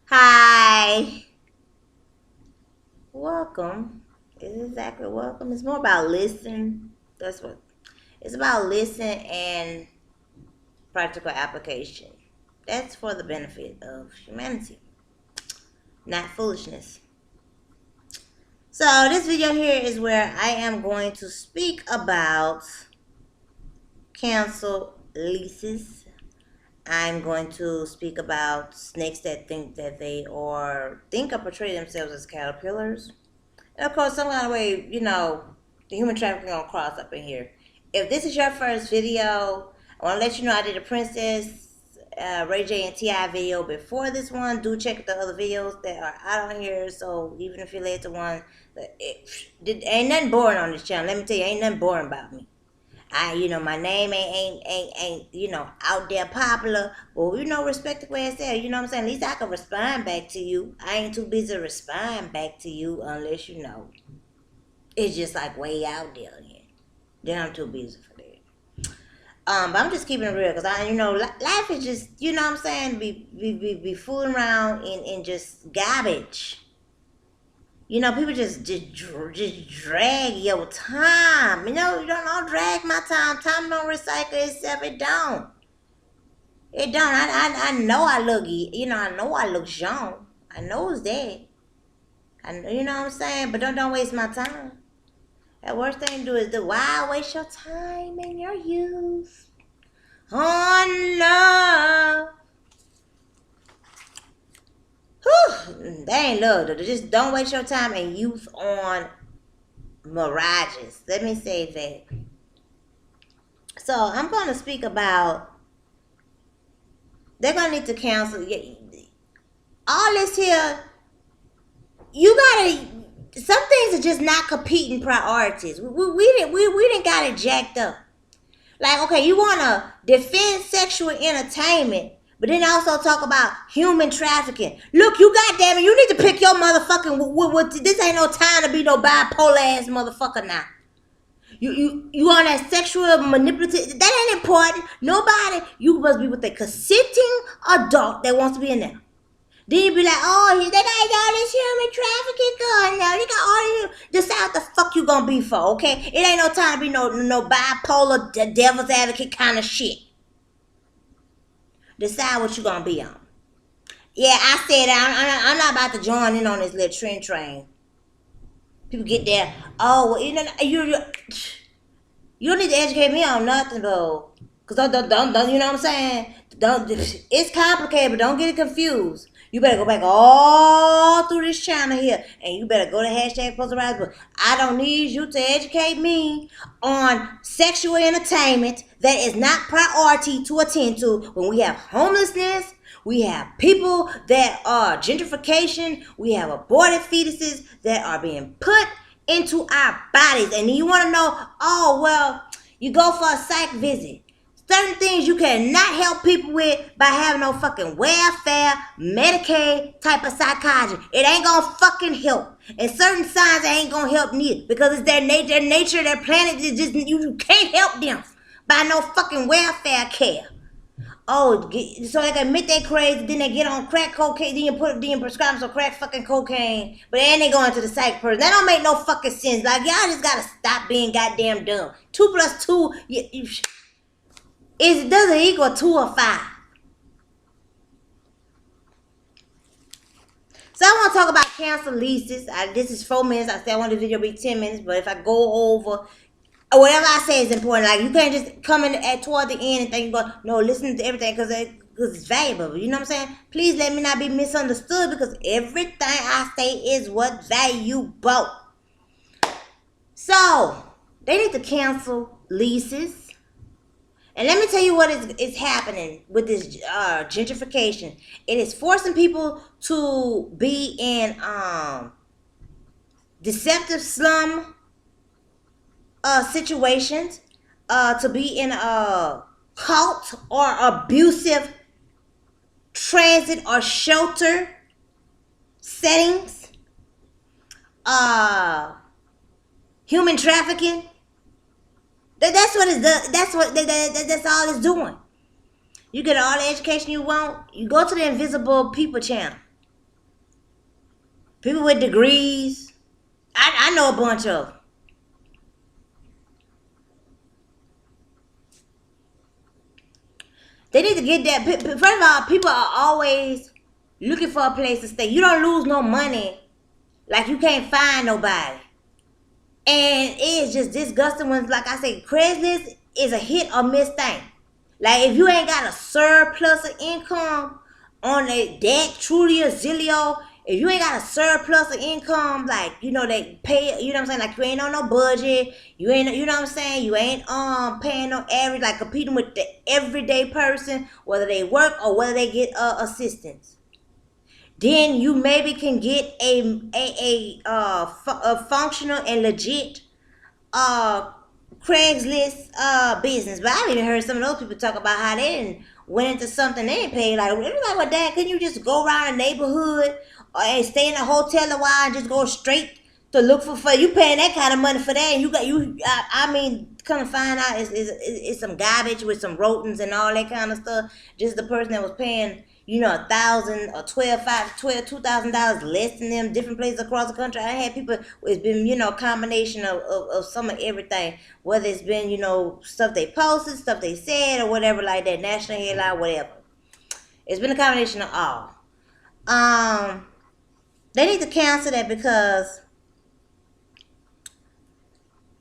Hi. Welcome. It's exactly welcome. It's more about listen. That's what it's about. Listen and practical application. That's for the benefit of humanity, not foolishness. So this video here is where I am going to speak about cancel leases. I'm going to speak about snakes that think that they think or portray themselves as caterpillars. And of course, some kind of way, the human trafficking gonna cross up in here. If this is your first video, I want to let you know I did a Princess Ray J and Ti video before this one. Do check the other videos that are out on here. So even if you're late to one, ain't nothing boring on this channel. Let me tell you, ain't nothing boring about me. My name ain't out there popular. Well, respect the way it's there. You know what I'm saying? At least I can respond back to you. I ain't too busy to respond back to you unless it's just like way out there. Then I'm too busy for that. But I'm just keeping it real because life is just, what I'm saying, be fooling around in just garbage. People just drag your time. You don't drag my time. Time don't recycle itself. It don't. It don't. I know I look, I know I look young. I know it's that. You know what I'm saying? But don't waste my time. The worst thing to do is why waste your time and your youth on love. Whew, that ain't love though. Just don't waste your time and youth on mirages. Let me say that. So I'm going to speak about they're going to need to cancel all this here. You gotta. Some things are just not competing priorities. We didn't got it jacked up. Like, okay, you want to defend sexual entertainment, but then also talk about human trafficking. Look, you goddamn it, you need to pick your motherfucking. This ain't no time to be no bipolar ass motherfucker now. You on that sexual manipulative? That ain't important. Nobody. You must be with a consenting adult that wants to be in there. Then you be like, oh, they got all this human trafficking going now. They got all this. Decide what the fuck you gonna be for, okay? It ain't no time to be no bipolar, devil's advocate kind of shit. Decide what you gonna be on. Yeah, I said I'm not about to join in on this little trend train. People get there. Oh, well, you don't need to educate me on nothing though. Cause don't you know what I'm saying? Don't. It's complicated, but don't get it confused. You better go back all through this channel here, and you better go to hashtag posterize. But I don't need you to educate me on sexual entertainment that is not priority to attend to when we have homelessness. We have people that are gentrification. We have aborted fetuses that are being put into our bodies. And you want to know, oh, well, you go for a psych visit. Certain things you cannot help people with by having no fucking welfare, Medicaid type of psychology. It ain't gonna fucking help. And certain signs ain't gonna help neither. Because it's their nature, their planet is just, you can't help them by no fucking welfare care. Oh, so they can admit they crazy, then they get on crack cocaine, then you prescribe some crack fucking cocaine, but then they go into the psych person. That don't make no fucking sense. Like, y'all just gotta stop being goddamn dumb. 2 plus 2 doesn't equal 2 or 5. So I want to talk about cancel leases. This is 4 minutes. I said I want the video to be 10 minutes, but if I go over, whatever I say is important. Like, you can't just come in toward the end and think, no, listen to everything because it's valuable. You know what I'm saying? Please let me not be misunderstood because everything I say is what's valuable. So, they need to cancel leases. And let me tell you what is happening with this gentrification. It is forcing people to be in deceptive slum situations, to be in a cult or abusive transit or shelter settings, human trafficking. That's what it's. That's all it's doing. You get all the education you want. You go to the Invisible People channel. people with degrees. I know a bunch of. They need to get that. First of all, people are always looking for a place to stay. You don't lose no money like you can't find nobody. And it's just disgusting when, like I say, Craigslist is a hit or miss thing. Like if you ain't got a surplus of income on that truly a Zillow, if you ain't got a surplus of income, like they pay, you know what I'm saying, like you ain't on no budget, you ain't, you know what I'm saying, you ain't paying no average, like competing with the everyday person, whether they work or whether they get assistance. Then you maybe can get a functional and legit uh Craigslist business. But I've even heard some of those people talk about how they didn't went into something they didn't pay. Like, well, Dad, couldn't you just go around the neighborhood and stay in a hotel a while and just go straight to look for you paying that kind of money for that? And I mean, come to find out it's some garbage with some rodents and all that kind of stuff. Just the person that was paying, 1,000 or $2,000 less than them, different places across the country. I had people, it's been, combination of some of everything, whether it's been, stuff they posted, stuff they said, or whatever like that, national headline, whatever. It's been a combination of all. They need to cancel that because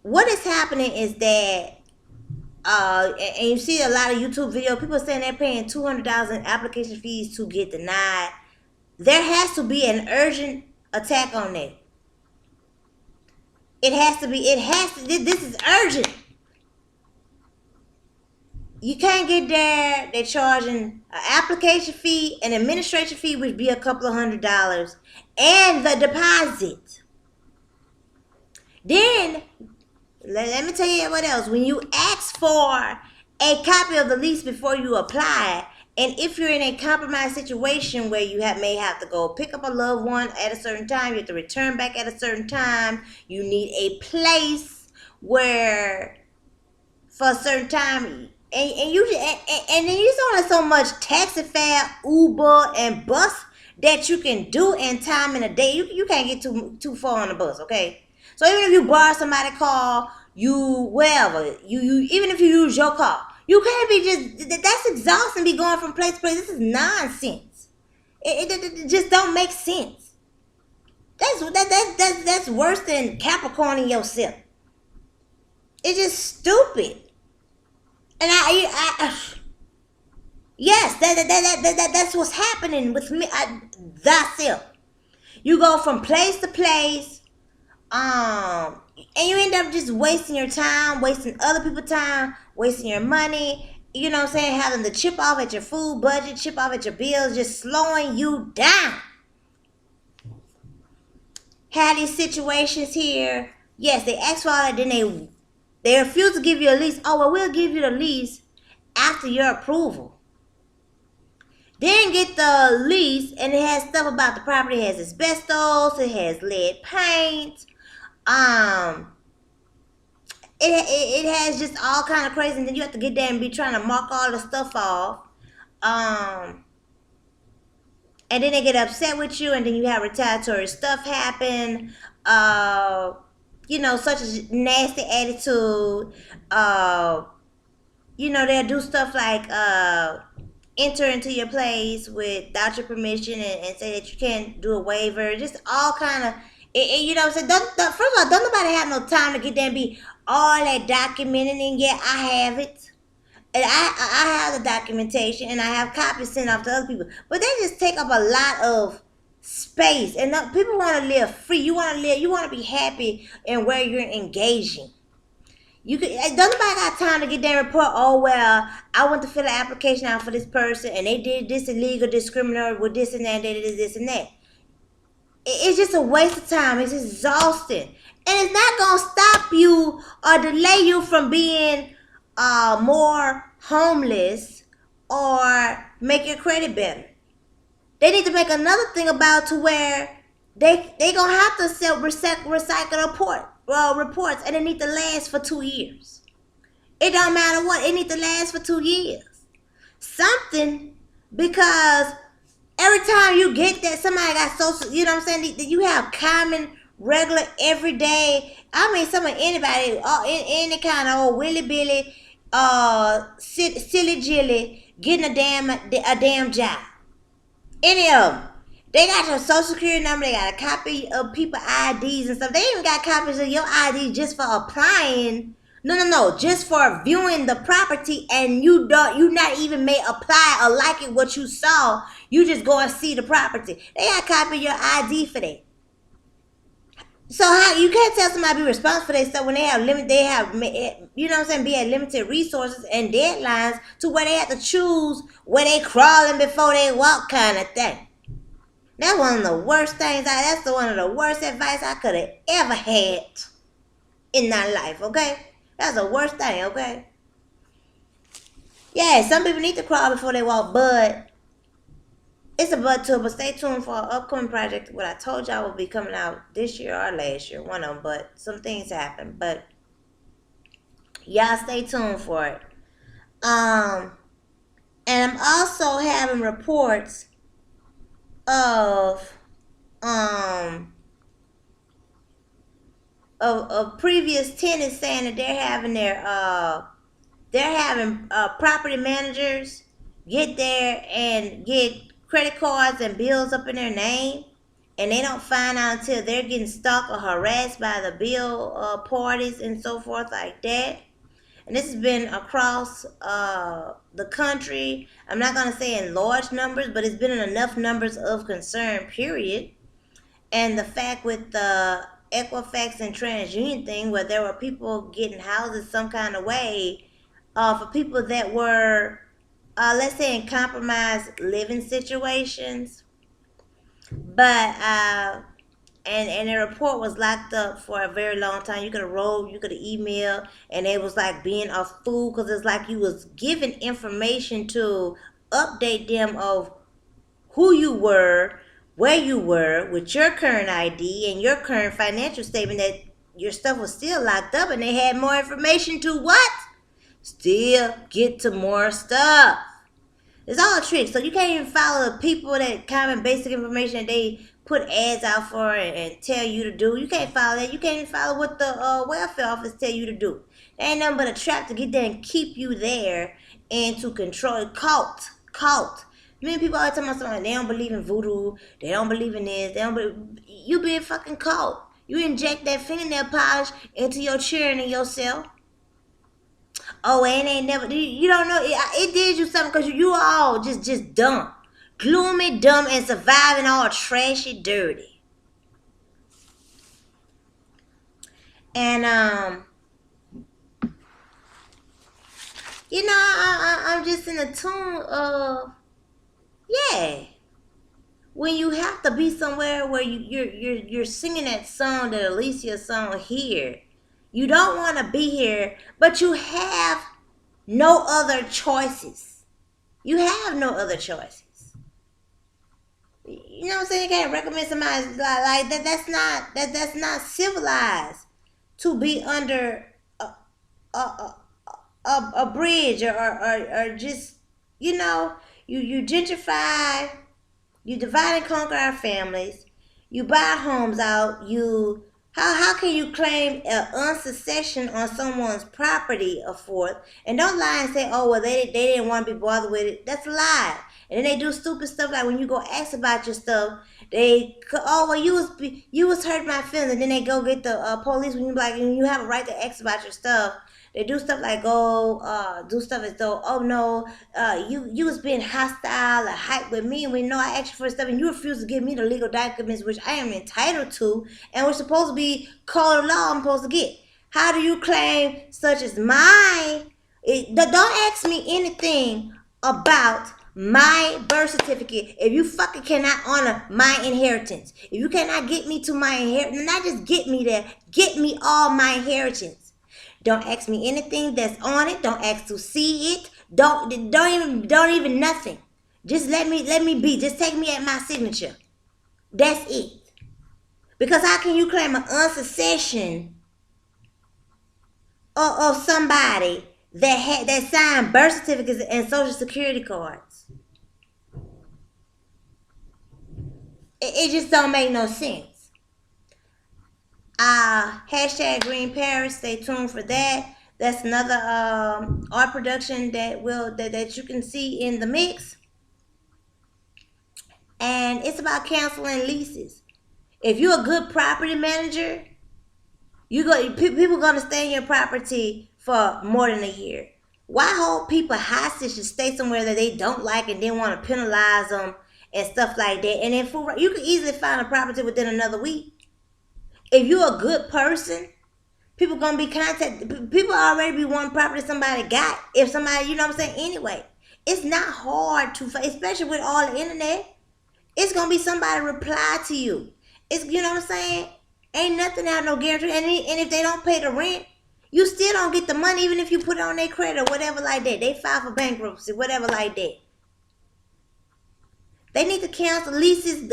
what is happening is that and you see a lot of YouTube videos, people saying they're paying $200 in application fees to get denied. There has to be an urgent attack on that. This is urgent. You can't get there. They're charging an application fee, an administration fee, which be a couple of $100, and the deposit. Then let me tell you what else. When you ask for a copy of the lease before you apply, and if you're in a compromised situation where you may have to go pick up a loved one at a certain time, you have to return back at a certain time, you need a place where for a certain time, and then there's only so much taxi fare, Uber, and bus that you can do in time in a day. You can't get too far on the bus, okay? So even if you borrow somebody's car, you even if you use your car, you can't be that's exhausting. Be going from place to place. This is nonsense. It just don't make sense. That's worse than Capricorning yourself. It's just stupid. And yes, that's what's happening with me. That's it. You go from place to place. And you end up just wasting your time, wasting other people's time, wasting your money, you know what I'm saying, having to chip off at your food budget, chip off at your bills, just slowing you down. Had these situations here, yes, they ask for all that, then they refuse to give you a lease. Oh, well, we'll give you the lease after your approval. Then get the lease, and it has stuff about the property. It has asbestos, it has lead paint, it has just all kind of crazy, and then you have to get there and be trying to mark all the stuff off. And then they get upset with you, and then you have retaliatory stuff happen. Such as nasty attitude. They'll do stuff like enter into your place without your permission and say that you can't do a waiver. Just all kind of, so first of all, don't nobody have no time to get there and be all that documented. And yeah, I have it. And I have the documentation, and I have copies sent off to other people. But they just take up a lot of space. And people want to live free. You want to be happy in where you're engaging. Don't nobody got time to get there and report, oh, well, I went to fill an application out for this person, and they did this illegal discriminatory with this and that, they did this and that. It's just a waste of time. It's exhausting. And it's not going to stop you or delay you from being more homeless or make your credit better. They need to make another thing about to where they going to have to sell recycle reports, and it need to last for 2 years. It don't matter what. It need to last for 2 years. Something, because Every time you get that, somebody got social, you know what I'm saying? You have common, regular, everyday. I mean, some of anybody, any kind of old willy billy, silly jilly, getting a damn job. Any of them. They got your social security number. They got a copy of people IDs and stuff. They even got copies of your ID just for applying. No. Just for viewing the property, and you not even may apply or like it what you saw. You just go and see the property. They got a copy of your ID for that. So how you can't tell somebody to be responsible for their stuff when they have you know what I'm saying, be at limited resources and deadlines to where they have to choose where they crawling before they walk kind of thing. That's one of the worst things. That's one of the worst advice I could have ever had in my life. Okay, that's the worst thing. Okay, yeah, some people need to crawl before they walk, but it's a but too. But stay tuned for an upcoming project. What I told y'all will be coming out this year or last year, one of them. But some things happen. But y'all stay tuned for it. Um, and I'm also having reports of um of previous tenants saying that they're having property managers get there and get credit cards and bills up in their name, and they don't find out until they're getting stalked or harassed by the bill parties and so forth like that. And this has been across the country. I'm not going to say in large numbers, but it's been in enough numbers of concern, period. And the fact with the Equifax and TransUnion thing, where there were people getting houses some kind of way for people that were, let's say, in compromised living situations. But and the report was locked up for a very long time. You could have wrote, you could have emailed, and it was like being a fool because it's like you was giving information to update them of who you were, where you were with your current ID and your current financial statement, that your stuff was still locked up, and they had more information to what? Still get to more stuff. It's all a trick. So you can't even follow the people that common basic information that they put ads out for and tell you to do. You can't follow that. You can't even follow what the welfare office tell you to do. There ain't nothing but a trap to get there and keep you there and to control. Cult. Many people are talking about something. They don't believe in voodoo. They don't believe in this. They don't believe. You being fucking cult. You inject that fingernail polish into your children and yourself. Oh, and ain't never. You don't know. It did you something because you all just dumb, gloomy, dumb, and surviving all trashy, dirty. And I'm just in the tune of, yeah. When you have to be somewhere where you're singing that song, that Alicia song here, you don't want to be here, but you have no other choices. You have no other choices. You know what I'm saying? You can't recommend somebody like that. That's not civilized to be under a, a, a bridge or just, you gentrify. You divide and conquer our families. You buy homes out. How can you claim an unsuccession on someone's property a fourth? And don't lie and say, oh well, they didn't want to be bothered with it. That's a lie. And then they do stupid stuff like when you go ask about your stuff, oh well, you was hurting my feelings. And then they go get the police when you like, and you have a right to ask about your stuff. They do stuff like go do stuff as though, oh no, you was being hostile or hype with me, and we know I asked you for stuff, and you refused to give me the legal documents which I am entitled to, and we're supposed to be code of law I'm supposed to get. How do you claim such as my? Don't ask me anything about my birth certificate if you fucking cannot honor my inheritance. If you cannot get me to my inheritance, not just get me there, get me all my inheritance. Don't ask me anything that's on it. Don't ask to see it. Don't even nothing. Just let me be. Just take me at my signature. That's it. Because how can you claim an unsuccession of somebody that signed birth certificates and social security cards? it just don't make no sense. Hashtag Green Paris. Stay tuned for that. That's another art production that you can see in the mix, and it's about canceling leases. If you're a good property manager, people gonna stay in your property for more than a year. Why hold people hostage to stay somewhere that they don't like and then want to penalize them and stuff like that? And then you can easily find a property within another week. If you're a good person, people gonna be contacted. People already be wanting property somebody got. If somebody, you know what I'm saying. Anyway, it's not hard to, especially with all the internet. It's gonna be somebody reply to you. It's, you know what I'm saying. Ain't nothing out, no guarantee. And if they don't pay the rent, you still don't get the money, even if you put it on their credit or whatever like that. They file for bankruptcy, whatever like that. They need to cancel leases.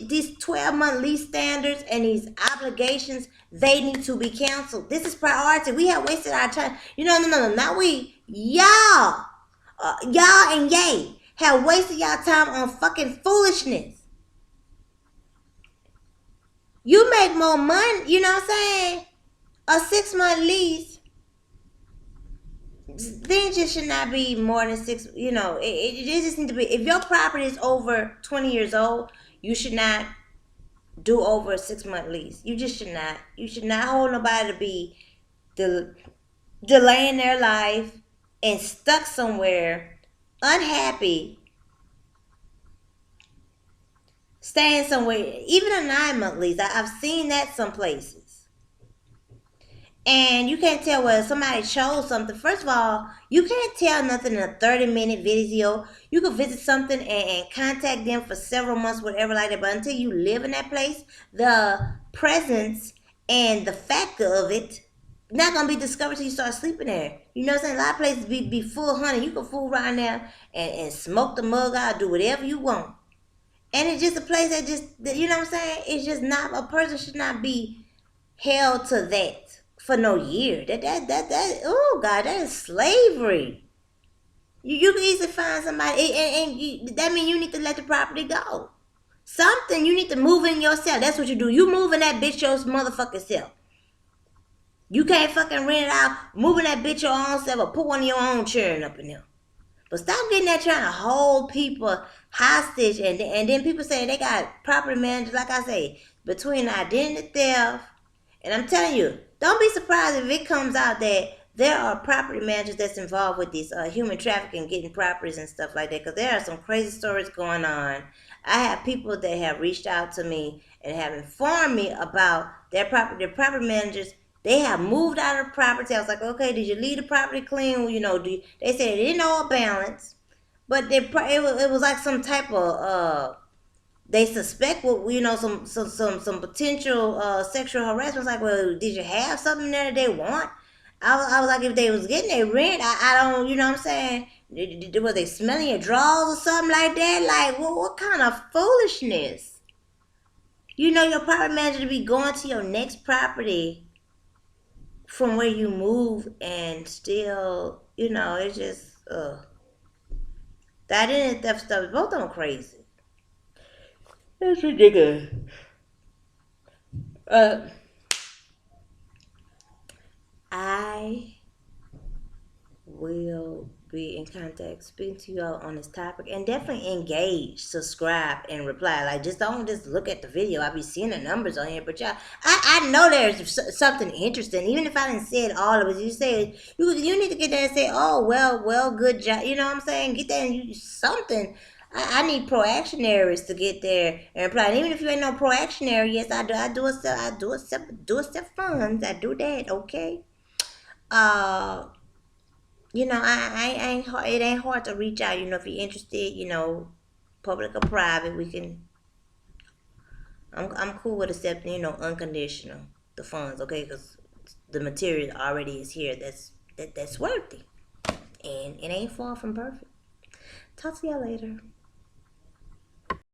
These 12-month lease standards and these obligations, they need to be canceled. This is priority. We have wasted our time. No, not we. Y'all. Y'all and yay have wasted y'all time on fucking foolishness. You make more money, you know what I'm saying? A 6-month lease, then just should not be more than six. It just need to be. If your property is over 20 years old, you should not do over a 6-month lease. You just should not. You should not hold nobody to be delaying their life and stuck somewhere, unhappy, staying somewhere. Even a 9-month lease, I've seen that some places. And you can't tell whether somebody chose something. First of all, you can't tell nothing in a 30-minute video. You could visit something and contact them for several months, whatever like that. But until you live in that place, the presence and the factor of it not gonna be discovered till you start sleeping there. You know what I'm saying? A lot of places be full of honey. You can fool around there and smoke the mug out, do whatever you want. And it's just a place that just, you know what I'm saying? It's just not, a person should not be held to that for no year. Oh God, that is slavery. You can easily find somebody, and that means you need to let the property go. Something, you need to move in yourself. That's what you do. You move in that bitch your motherfucking self. You can't fucking rent it out, moving that bitch your own self, or put one of your own children up in there. But stop getting that trying to hold people hostage, and then people say they got property managers, like I say, between identity theft, and I'm telling you, don't be surprised if it comes out that there are property managers that's involved with this human trafficking, getting properties and stuff like that, because there are some crazy stories going on. I have people that have reached out to me and have informed me about their property managers. They have moved out of the property. I was like, okay, did you leave the property clean? They said it didn't know a balance, but it was like some type of they suspect some potential sexual harassment. It's like, well, did you have something there that they want? I was like, if they was getting their rent, I don't, you know what I'm saying? Was they smelling your drawers or something like that? Like, what kind of foolishness? Your property manager to be going to your next property from where you move and still, it's just, that internet theft stuff, both of them crazy. That's ridiculous. I will be in contact, speaking to you all on this topic, and definitely engage, subscribe, and reply. Like, just don't just look at the video. I be seeing the numbers on here, but y'all, I know there's something interesting. Even if I didn't say it all of it, you say you need to get there and say, oh well, good job. You know what I'm saying? Get there and you something. I need proactionaries to get there and reply. And even if you ain't no proactionary, yes, I do accept funds. I do that, okay? I ain't hard. It ain't hard to reach out. If you're interested, public or private, we can. I'm cool with accepting, unconditional the funds, okay? Because the material already is here. That's worthy, and it ain't far from perfect. Talk to y'all later.